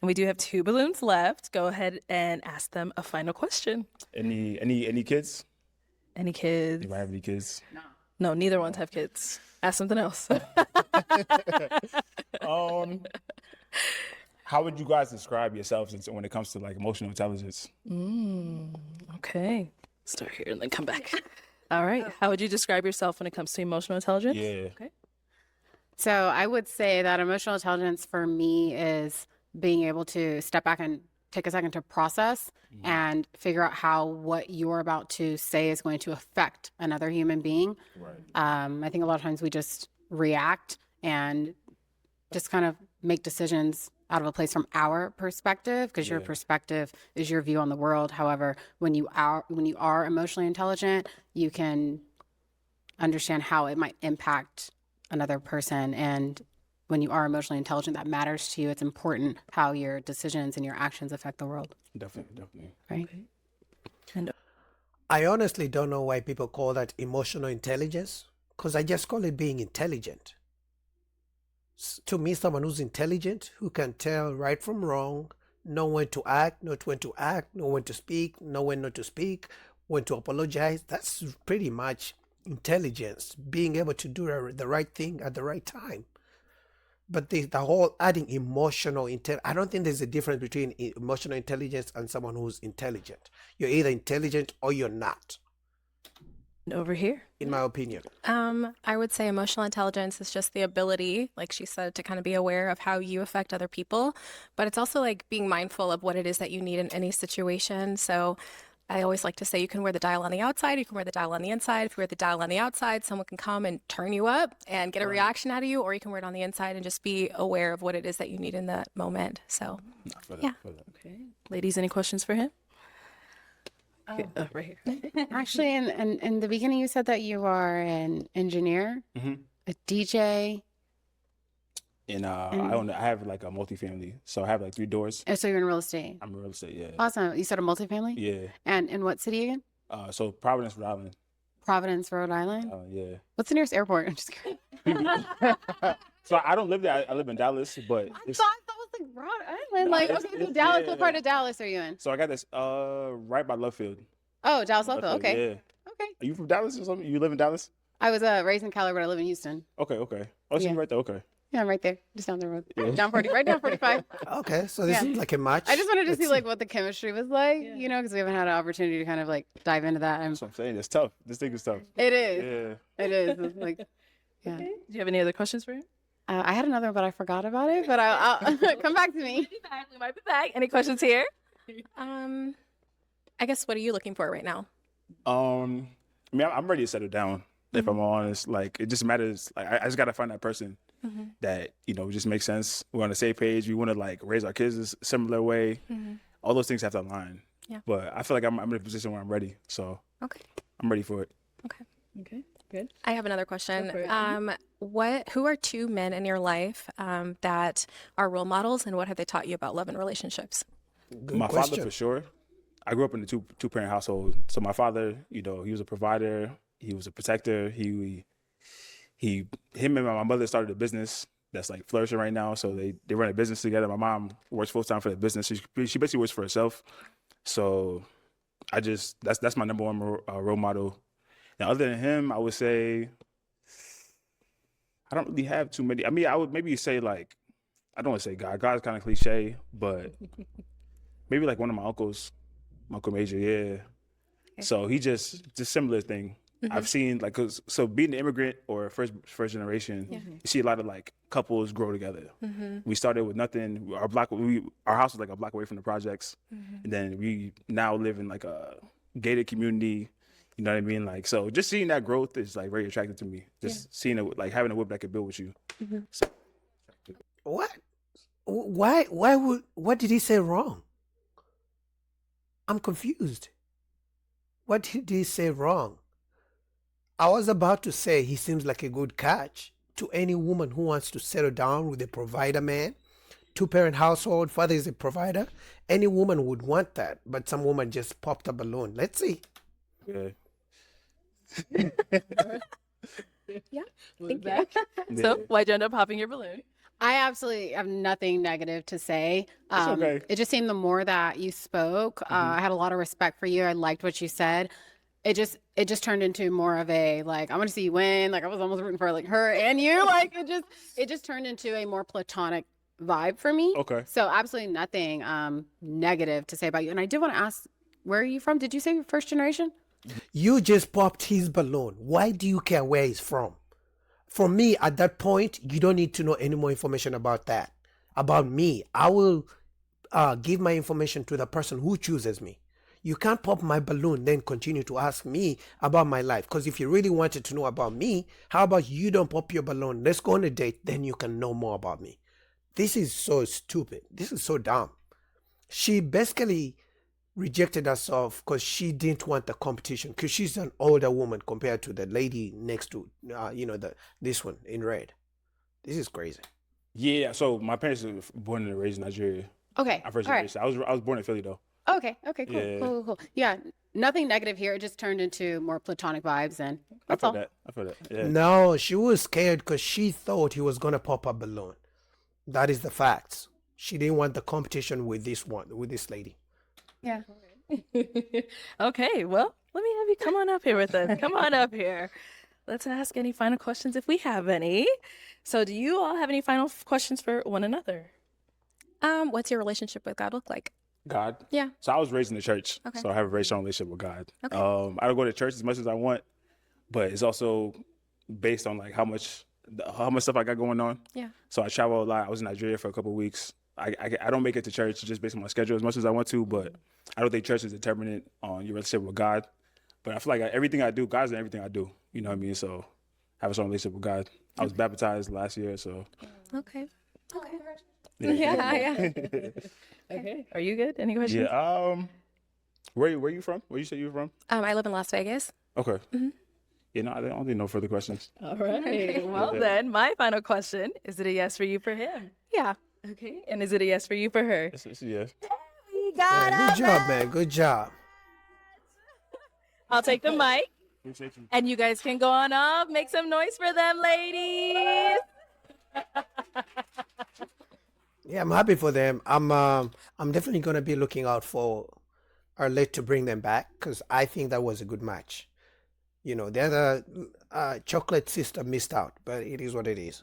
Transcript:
And we do have 2 balloons left. Go ahead and ask them a final question. Any kids? Any kids? Anybody have any kids? No, neither ones have kids. Ask something else. How would you guys describe yourselves when it comes to like emotional intelligence? Okay. Start here and then come back. All right. How would you describe yourself when it comes to emotional intelligence? Yeah. Okay. So I would say that emotional intelligence for me is being able to step back and take a second to process and figure out how what you're about to say is going to affect another human being. Right. I think a lot of times we just react and just kind of make decisions out of a place from our perspective, because your perspective is your view on the world. However, when you are emotionally intelligent, you can understand how it might impact another person. And when you are emotionally intelligent, that matters to you. It's important how your decisions and your actions affect the world. Definitely. Right? Okay. And I honestly don't know why people call that emotional intelligence, because I just call it being intelligent. To me, someone who's intelligent, who can tell right from wrong, know when to act, not when to act, know when to speak, know when not to speak, when to apologize, that's pretty much intelligence, being able to do the right thing at the right time. But the whole adding emotional intelligence, I don't think there's a difference between emotional intelligence and someone who's intelligent. You're either intelligent or you're not, over here. in my opinion. I would say emotional intelligence is just the ability, like she said, to kind of be aware of how you affect other people. But it's also like being mindful of what it is that you need in any situation. So I always like to say you can wear the dial on the outside, you can wear the dial on the inside. If you wear the dial on the outside, someone can come and turn you up and get a reaction out of you, or you can wear it on the inside and just be aware of what it is that you need in that moment. So, yeah. Okay. Ladies, any questions for him? Right here. Actually, in the beginning, you said that you are an engineer, a DJ. And I have like a multifamily, so I have like 3 doors. Oh, so you're in real estate. I'm in real estate, yeah. Awesome. You said a multifamily? Yeah. And in what city again? So Providence, Rhode Island. Providence, Rhode Island? Yeah. What's the nearest airport? I'm just kidding. So I don't live there. I live in Dallas, but I thought that was like Rhode Island. Like, okay, so Dallas, what part of Dallas are you in? So I got this right by Love Field. Oh, Dallas, Lovefield. Okay. Yeah. Okay. Are you from Dallas or something? You live in Dallas? I was raised in Cali, but I live in Houston. Okay. Oh, so Yeah. you're right there. Okay. Yeah, I'm right there, just down the road. Yeah. Down 40, right down 45. Okay, so this Yeah. is like a match. I just wanted to Let's see like what the chemistry was like, you know, because we haven't had an opportunity to kind of like dive into that. That's what I'm saying. It's tough. This thing is tough. It is. Yeah. It is. It's like, yeah. Do you have any other questions for him? I had another one, but I forgot about it. But I'll come back to me. We might be back. Any questions here? I guess, what are you looking for right now? I mean, I'm ready to settle down. If I'm honest, like it just matters. Like I just gotta find that person that just makes sense. We're on the same page. We want to like raise our kids a similar way. All those things have to align. Yeah. But I feel like I'm in a position where I'm ready. So Okay. I'm ready for it. Okay. Okay. Good. I have another question. Go for it. Who are 2 men in your life that are role models, and what have they taught you about love and relationships? Good My question. father, for sure. I grew up in a two-parent household. So my father, he was a provider. He was a protector. Him and my mother started a business that's like flourishing right now. So they run a business together. My mom works full-time for the business. She basically works for herself. So that's my number 1 role model. Now, other than him, I would say I don't really have too many. I mean, I would maybe say like, I don't want to say God. God's kind of cliche, but maybe like one of my uncles, my Uncle Major, yeah. Okay. So he just similar thing. I've seen like, so being an immigrant or first generation, you see a lot of like couples grow together. We started with nothing. Our house was like a block away from the projects, and then we now live in like a gated community. You know what I mean? Like, so just seeing that growth is like very attractive to me. Just seeing it, like having a whip that could build with you. So, What? What did he say wrong? I'm confused. What did he say wrong? I was about to say he seems like a good catch to any woman who wants to settle down with a provider man. 2-parent household, father is a provider. Any woman would want that, but some woman just popped a balloon. Let's see. yeah. Yeah. So why'd you end up popping your balloon? I absolutely have nothing negative to say. okay. It just seemed the more that you spoke, I had a lot of respect for you. I liked what you said. It just turned into more of a like I want to see you win. Like I was almost rooting for like her and you. Like it just turned into a more platonic vibe for me. Okay. So absolutely nothing negative to say about you. And I did want to ask, where are you from? Did you say you're first generation? You just popped his balloon. Why do you care where he's from? For me, at that point, you don't need to know any more information about that. About me, I will give my information to the person who chooses me. You can't pop my balloon, then continue to ask me about my life. Because if you really wanted to know about me, how about you don't pop your balloon? Let's go on a date, then you can know more about me. This is so stupid. This is so dumb. She basically rejected herself because she didn't want the competition, because she's an older woman compared to the lady next to this one in red. This is crazy. Yeah, so my parents were born and raised in Nigeria. Okay. I first all right. generation. I was born in Philly though. Okay. Cool. Yeah. Cool. Yeah. Nothing negative here. It just turned into more platonic vibes, and that's all. I feel that. Yeah. No, she was scared because she thought he was gonna pop a balloon. That is the facts. She didn't want the competition with this lady. Yeah. Okay, well, let me have you come on up here with us. Come on up here. Let's ask any final questions if we have any. So, do you all have any final questions for one another? What's your relationship with God look like? God. Yeah. So I was raised in the church, Okay. so I have a very strong relationship with God. Okay. I don't go to church as much as I want, but it's also based on like how much stuff I got going on. Yeah. So I travel a lot. I was in Nigeria for a couple of weeks. I don't make it to church just based on my schedule as much as I want to, but I don't think church is determinant on your relationship with God. But I feel like everything I do, God's in everything I do. You know what I mean? So I have a strong relationship with God. I was baptized last year, so Okay. yeah. Yeah. Okay. Are you good? Any questions? Yeah. Where you from? Where you say you were from? I live in Las Vegas. Okay. Yeah, no, I don't think no further questions. All right. Well, then, my final question, is it a yes for you for him? Yeah. Okay. And is it a yes for you for her? It's a yes. We got Yeah, good job, man. Good job. I'll take the mic, Appreciate you. and you guys can go on up. Make some noise for them, ladies. Yeah, I'm happy for them. I'm definitely gonna be looking out for Arlette to bring them back, because I think that was a good match. The other chocolate sister missed out, but it is what it is.